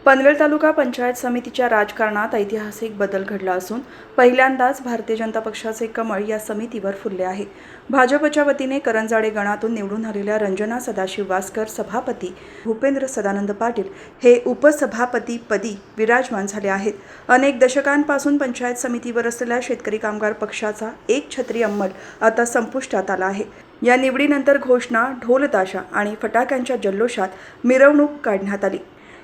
पनवेल तालुका पंचायत समितीच्या राजकारणात ऐतिहासिक बदल घडला असून पहिल्यांदाच भारतीय जनता पक्षाचे कमळ या समितीवर फुलले आहे। भाजपच्या वतीने करंजाडे गणातून निवडून आलेल्या रंजना सदाशिव वासकर सभापती, भूपेंद्र सदानंद पाटील हे उपसभापतीपदी विराजमान झाले आहेत। अनेक दशकांपासून पंचायत समितीवर असलेल्या शेतकरी कामगार पक्षाचा एक छत्री अंमल आता संपुष्टात आला आहे। या निवडीनंतर घोषणा, ढोलताशा आणि फटाक्यांच्या जल्लोषात मिरवणूक काढण्यात आली।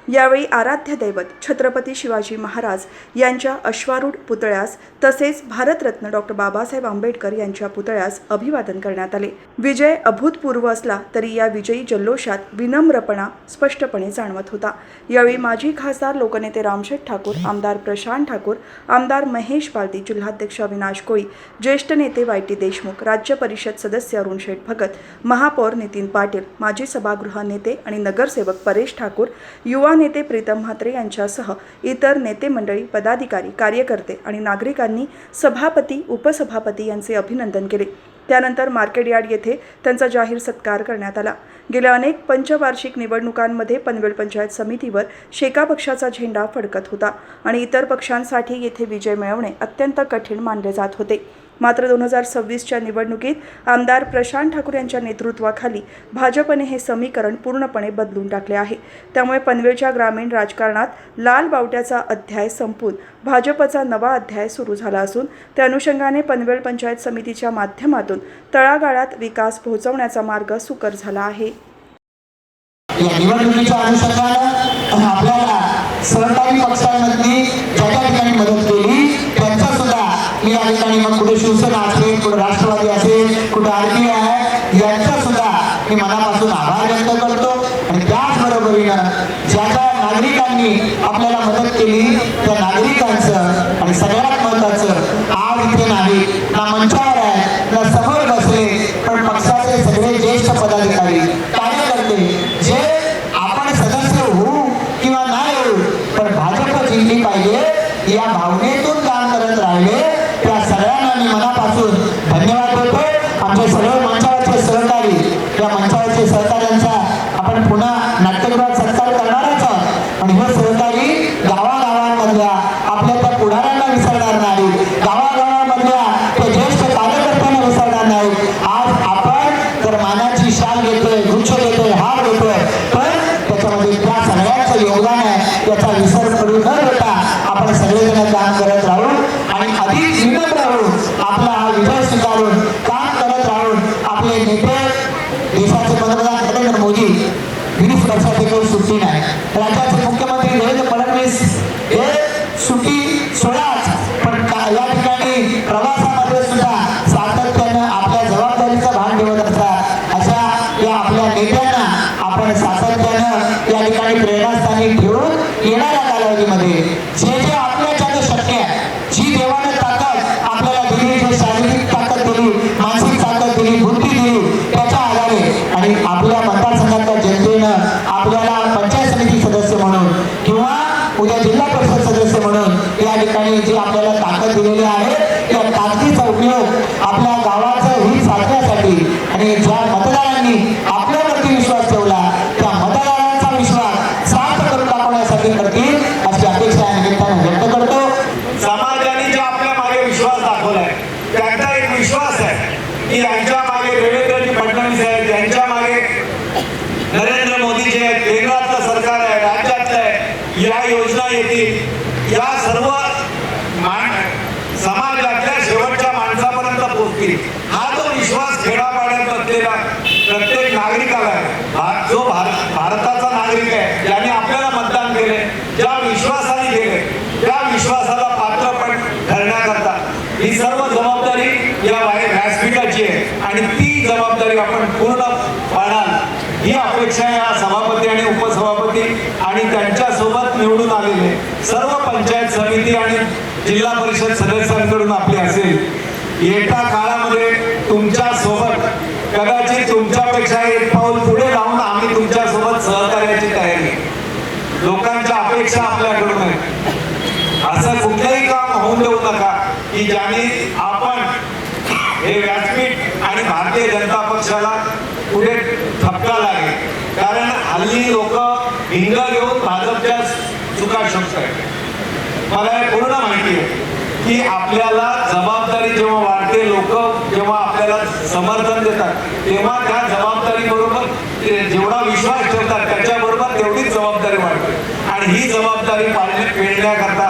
यावेळी आराध्य दैवत छत्रपती शिवाजी महाराज यांच्या अश्वारूढ पुतळ्यास तसेच भारतरत्न डॉक्टर बाबासाहेब आंबेडकर यांच्या पुतळ्यास अभिवादन करण्यात आले। विजय अभूतपूर्व असला तरी या विजयी जल्लोषात विनम्रपणा स्पष्टपणे जाणवत होता। यावेळी माजी खासदार लोकनेते रामशेठ ठाकूर, आमदार प्रशांत ठाकूर, आमदार महेश बालदी, जिल्हाध्यक्ष अविनाश कोळी, ज्येष्ठ नेते वायटी देशमुख, राज्य परिषद सदस्य अरुणशेठ भगत, महापौर नितीन पाटील, माजी सभागृह नेते आणि नगरसेवक परेश ठाकूर, युवा नेते प्रीतम म्हात्रे यांच्यासह इतर नेते मंडळी, पदाधिकारी, कार्यकर्ते आणि नागरिकांनी सभापती, उपसभापती यांचे अभिनंदन केले। त्यानंतर मार्केट यार्ड येथे त्यांचा जाहीर सत्कार करण्यात आला। गेल्या अनेक पंचवार्षिक निवडणुकांमध्ये पनवेल पंचायत समितीवर शेका पक्षाचा झेंडा फडकत होता आणि इतर पक्षांसाठी येथे विजय मिळवणे अत्यंत कठीण मानले जात होते। मात्र 2026च्या निवडणुकीत आमदार प्रशांत ठाकूर यांच्या नेतृत्वाखाली भाजपने हे समीकरण पूर्णपणे बदलून टाकले आहे। त्यामुळे पनवेलच्या ग्रामीण राजकारणात लाल बावट्याचा अध्याय संपून भाजपचा नवा अध्याय सुरू झाला असून त्या अनुषंगाने पनवेल पंचायत समितीच्या माध्यमातून तळागाळात विकास पोहोचवण्याचा मार्ग सुकर झाला आहे। या निवडणुकीच्या अनुषंगाने आपल्याला सहकारी पक्षांमध्ये ज्या ठिकाणी मदत केली त्यांचा सुद्धा मी या ठिकाणी मग कुठे शिवसेना असेल, कुठे राष्ट्रवादी असेल, कुठे आरपीआय आहे, यांचा सुद्धा मी मनापासून आभार व्यक्त करतो। आणि त्याचबरोबरीनं ज्या ज्या नागरिकांनी आपल्याला मदत केली त्या नागरिकांचं आणि सगळ्यात महत्त्वाचं आज इथे नाही ना मंचावर आहे ना समोर बसले पण पक्षाचे सगळे ज्येष्ठ पदाधिकारी, कार्यकर्ते जे आपण सदस्य होऊ किंवा नाही होऊ पण भाजप जिंकली पाहिजे या भावनेतून काम करत राहिले त्या सगळ्यांना मी मनापासून धन्यवाद देतो। आमचे सर्व मंचावरचे सहकारी, या मंचावरचे सहकाऱ्यांचा आपण पुन्हा नाट्यगृहात सत्कार करणारच आहोत आणि हे सहकारी गावागावांमधल्या आपल्या त्या पुढाऱ्यांना विसरणार नाही, गावागावांमधल्या त्या ज्येष्ठ कार्यकर्त्यांना विसरणार नाही। आज आपण तर मानाची शाल घेतोय, गुच्छ घेतोय, हार घेतोय पण त्याच्यामध्ये त्या सगळ्यांचं योगदान आहे याचा विसर पडू न देता आपण सगळेजण काम करत राहू आणि अधिक विनम्र राहून आपला हा विजय स्वीकारून काम करत राहून आपले नेते देशाचे पंतप्रधान नरेंद्र मोदी 20 वर्षाची काही सुट्टी नाही, राज्याचे मुख्यमंत्री देवेंद्र फडणवीस हे सुट्टी सोडाच पण या ठिकाणी प्रवासामध्ये सुद्धा सातत्यानं आपल्या जबाबदारीचं भान ठेवत असतात। अशा या आपल्या नेत्यांना आपण सातत्यानं या ठिकाणी प्रेरणास्थानी ठेवून येणाऱ्या कालावधीमध्ये जे जे आपल्याच्यानं शक्य आहे, जी देवाने ताकद आपल्याला दिली, जी शारीरिक ताकद दिली, मानसिक ताकद दिली, बुद्धी दिली त्याच्या आधारे आणि आपल्या मतदारसंघातल्या जनतेनं आपल्याला पंचायत समिती सदस्य म्हणून किंवा उद्या जिल्हा परिषद सदस्य म्हणून या ठिकाणी जी आपल्याला ताकद दिलेली आहे त्या ताकदीचा उपयोग आपल्या गावाचं हित साधण्यासाठी आणि ज्या मतदारांनी आपल्यावरती विश्वास ठेवला त्या मतदारांचा विश्वास सार्थ करून दाखवण्यासाठी करतील अशी अपेक्षा या निमित्ताने व्यक्त करतो। समाजाने जे आपल्या मागे विश्वास दाखवलाय त्यांचा एक विश्वास आहे की यांच्या मागे देवेंद्रजी फडणवीस आहेत, त्यांच्या मागे नरेंद्र मोदी जे आहेत, केंद्रातलं सरकार आहे, राज्यातलं आहे, या योजना येतील, या सर्व समाजातल्या शेवटच्या माणसापर्यंत पोहोचतील हा जो विश्वास खेडापाड्यात बसलेला प्रत्येक नागरिकाला आहे, जो भारताचा नागरिक आहे, ज्याने आपल्याला मतदान केले, ज्या विश्वासाने केले त्या विश्वासाला पात्र पण ठरण्याकरता ही सर्व जबाबदारी या व्यासपीठाची आहे आणि ती जबाबदारी आपण पूर्ण पाळाल ही अपेक्षा या सभापती आणि उपसभापती आणि त्यांच्यासोबत निवडून आलेले सर्व पंचायत समिती आणि जिल्हा परिषद सदस्यांकडून आपली असेल। येत्या काळामध्ये तुमच्या सोबत कदाचित तुमच्यापेक्षा एक पाऊल पुढे जाऊन आम्ही तुमच्या सोबत सहकार्याची तयारी, लोकांच्या अपेक्षा आपल्याकडून आहे। असं कुठलंही काम होऊन देऊ नका की ज्याने आपण हे व्यासपीठ आणि भारतीय जनता पक्षाला पुढे ठपका लागेल। कारण हल्ली लोक भिंग घेऊन भाजपच्या चुका शोधतायत. मला हे पूर्ण माहिती आहे की आपल्याला जबाबदारी जेव्हा वाढते, लोक जेव्हा आपल्याला समर्थन देतात तेव्हा त्या जबाबदारी बरोबर जेवढा विश्वास ठेवतात त्याच्याबरोबर तेवढीच जबाबदारी वाढते. आणि ही जबाबदारी पेलण्याकरता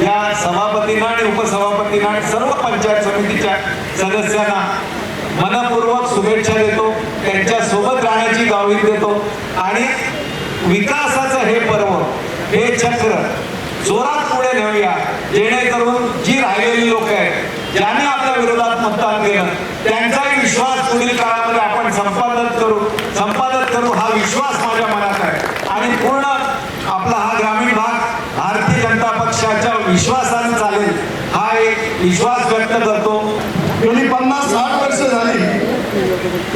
या सभापतींना आणि उपसभापतींना आणि सर्व पंचायत समितीच्या सदस्यांना मनपूर्वक शुभेच्छा देतो, त्यांच्या सोबत राहण्याची ग्वाही देतो आणि विकासाचं हे पर्व, हे चक्र जोरात पुढे नेऊया, जेणेकरून जी राहिलेली लोक आहेत ज्यांनी आपल्या विरोधात मतदान केलं त्यांचाही विश्वास पुढील काळामध्ये आपण संपादन करू हा विश्वास माझ्या मनात आहे. आणि पूर्ण आपला हा ग्रामीण भाग भारतीय जनता पक्षाच्या विश्वासाने चालेल हा एक विश्वास व्यक्त करतो. गेली 50-60 वर्ष झाली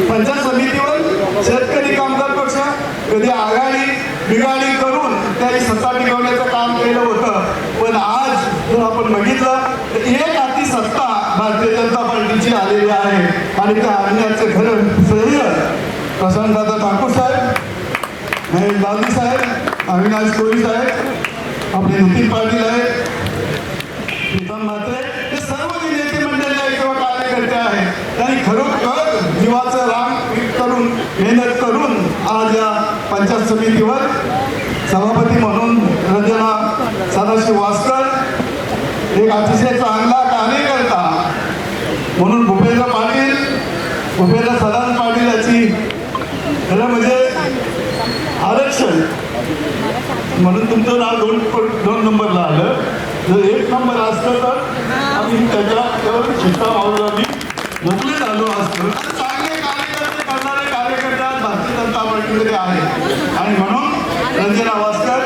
पंचायत समितीवर शेतकरी कामगार पक्ष कधी आघाडी बिघाडी करून त्यांनी सत्ता टिकवण्याचं काम केलं होतं. पण आज जर आपण बघितलं तर एक हाती सत्ता भारतीय जनता पार्टीची आलेली आहे आणि त्या आणण्याचं खरं श्रेय प्रशांतदादा ठाकूर साहेब, महेश बालदी साहेब, अविनाश कोळी साहेब, आपले नितीन पाटील आहेत, प्रीतम म्हात्रे, हे सर्व जे नेते मंडळी आहेत किंवा कार्यकर्ते आहेत त्यांनी खरोखर जीवाचं राम करून मेहनत करून आज या पंचायत समितीवर सभापती म्हणून रंजना सदाशिव वासकर एक अतिशय चांगला कार्यकर्ता म्हणून भूपेंद्र सदान पाटील याची खरं म्हणजे आरक्षण म्हणून तुमचं नाव दोन नंबरला आलं. जर 1 नंबर असतं तर आम्ही त्याच्यावर शिक्का मावळावी मोकळे झालो असतो. चांगले कार्यकर्ते करणारे कार्यकर्ते आज भारतीय जनता पार्टीमध्ये आहेत आणि म्हणून रंजना वासकर,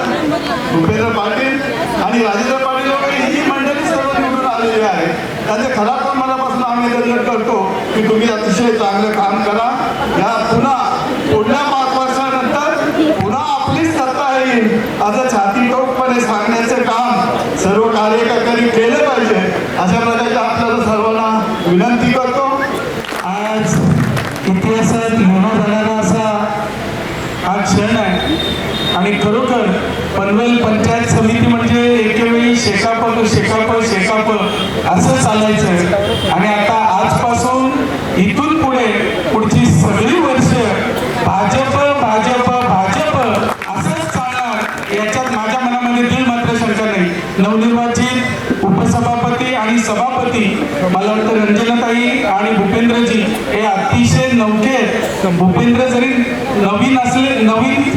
भूपेंद्र पाटील आणि राजेंद्र पाटील वगैरे ही मंडळी सर्व निवडून आलेली आहे. त्यांचे खराब मनापासून आम्ही निवेदन करतो की तुम्ही अतिशय चांगलं काम करा. या पुन्हा पुढल्या 5 वर्षानंतर पुन्हा आपलीच सत्ता येईल असं छातीटोकपणे सांगण्याचं काम सर्व कार्यकर्त्यांनी केलं पाहिजे अशा प्रकारचे आपल्याला सर्वांना विनंती करतो. आज इतिहासात लिहिला जाणारा असा हा क्षण आहे आणि खरोखर पनवेल पंचायत समिती म्हणजे एकेवेळी शेकाप असं चालायचं आणि आता आजपासून इथून पुढची सगळी वर्ष भाजप असंच चालणार याच्यात माझ्या मनामध्ये दिल मात्र शंका नाही. नवनिर्वाचित उपसभापती आणि सभापती मला वाटतं रंजनाताई आणि भूपेंद्रजी हे अतिशय नवखे आहेत. भूपेंद्र जरी नवीन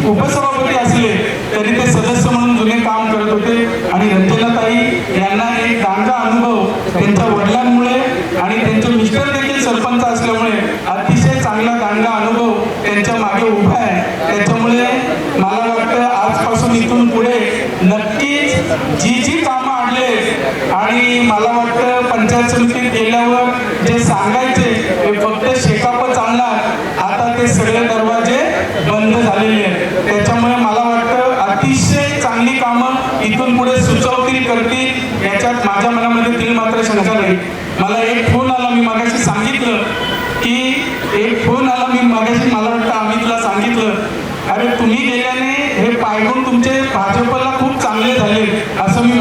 उपसभापती असले तरी ते सदस्य म्हणून जुने काम करत होते आणि रंजनाताई यांना एक चांगला अनुभव त्यांच्या वडिलांमुळे आणि त्यांचे मिस्टर देखील सरपंच असल्यामुळे अतिशय चांगला चांगला अनुभव त्यांच्या मागे उभा आहे. त्याच्यामुळे मला वाटतं आजपासून इथून पुढे नक्कीच जी कामं आणले आणि मला वाटतं पंचायत समितीत गेल्यावर जे सांगायचे ते फक्त शेकाप चालणार, आता ते सगळे दरवाजे बंद झालेले आहेत. त्याच्यामुळे मला वाटतं अतिशय चांगली कामं इथून पुढे सुचवतील करतील याच्यात माझ्या मनामध्ये दिल मात्र शंका नाही. मला एक फोन आला, मी मागाशी सांगितलं मला वाटतं अमितला सांगितलं, अरे तुम्ही गेल्याने हे पायगुण तुमचे भाजपला खूप चांगले झाले असं मी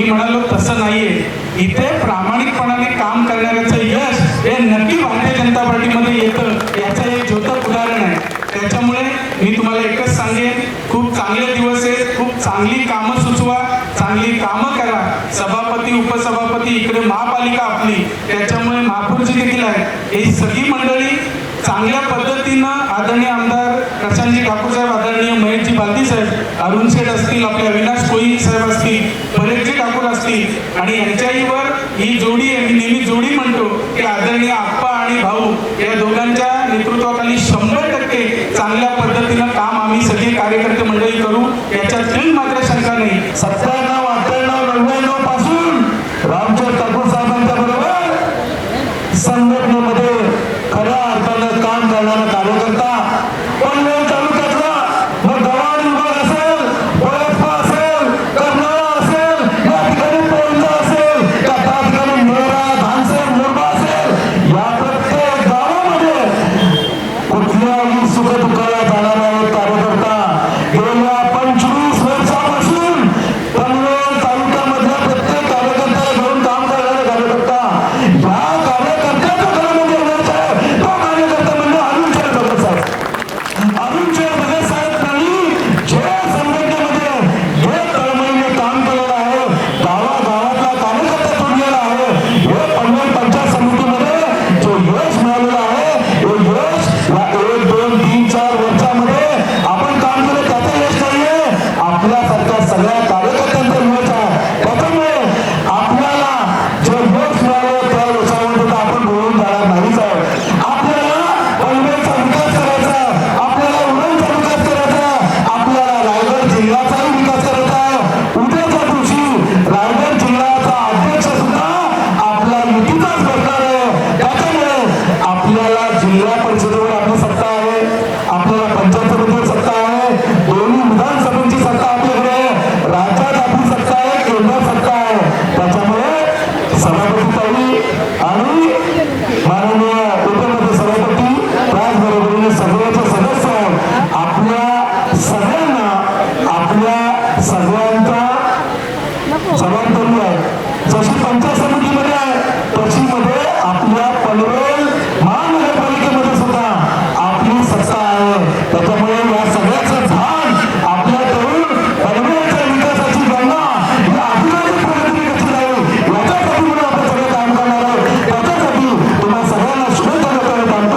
म्हणालो तसं नाहीये. इथे प्रामाणिकपणाने काम करणाऱ्याचं यश हे नक्की भारतीय जनता पार्टीमध्ये येतं याचं एक झोतक उदाहरण आहे. त्याच्यामुळे मी तुम्हाला एकच सांगेन, खूप चांगले दिवस आहेत, खूप चांगली कामं सुचवा, चांगली कामं करा. सभापती उपसभापती इकडे महापालिका आपली, त्याच्यामुळे महापौरची देखील आहे. ही सगळी मंडळी चांगल्या पद्धतीनं आदरणीय आमदार प्रशांतजी ठाकूर साहेब, आदरणीय महेशजी बालदी साहेब, अरुण शेठ असतील, आपले अविनाश कोळी साहेब असतील, परेशजी ठाकूर असतील आणि यांच्याहीवर ही जोडी आहे. मी नेहमी जोडी म्हणतो की आदरणीय आप्पा आणि भाऊ या दोघांच्या नेतृत्वाखाली 100% चांगल्या पद्धतीनं काम आम्ही सगळे कार्यकर्ते मंडळी करू याच्यात काही मात्र शंका नाही. 97, 98, 99 पासून रामचंद्र ठाकूर साहेबांच्या बरोबर संघटनेमध्ये खऱ्या अर्थानं काम करणारा कार्यकर्ता पनवेल तालुक्यातला मग गव्हाण विभाग असेल, बळसपा असेल, कर्नाळा असेल, या ठिकाणी पोंजा असेल, त्या ठिकाणी मोरा, धानसेर, मुरबा असेल, या प्रत्येक गावामध्ये कुठल्याही सुखदुःखाला जाणारा एक कार्यकर्ता गेल्या 25 वर्ष सगळ्या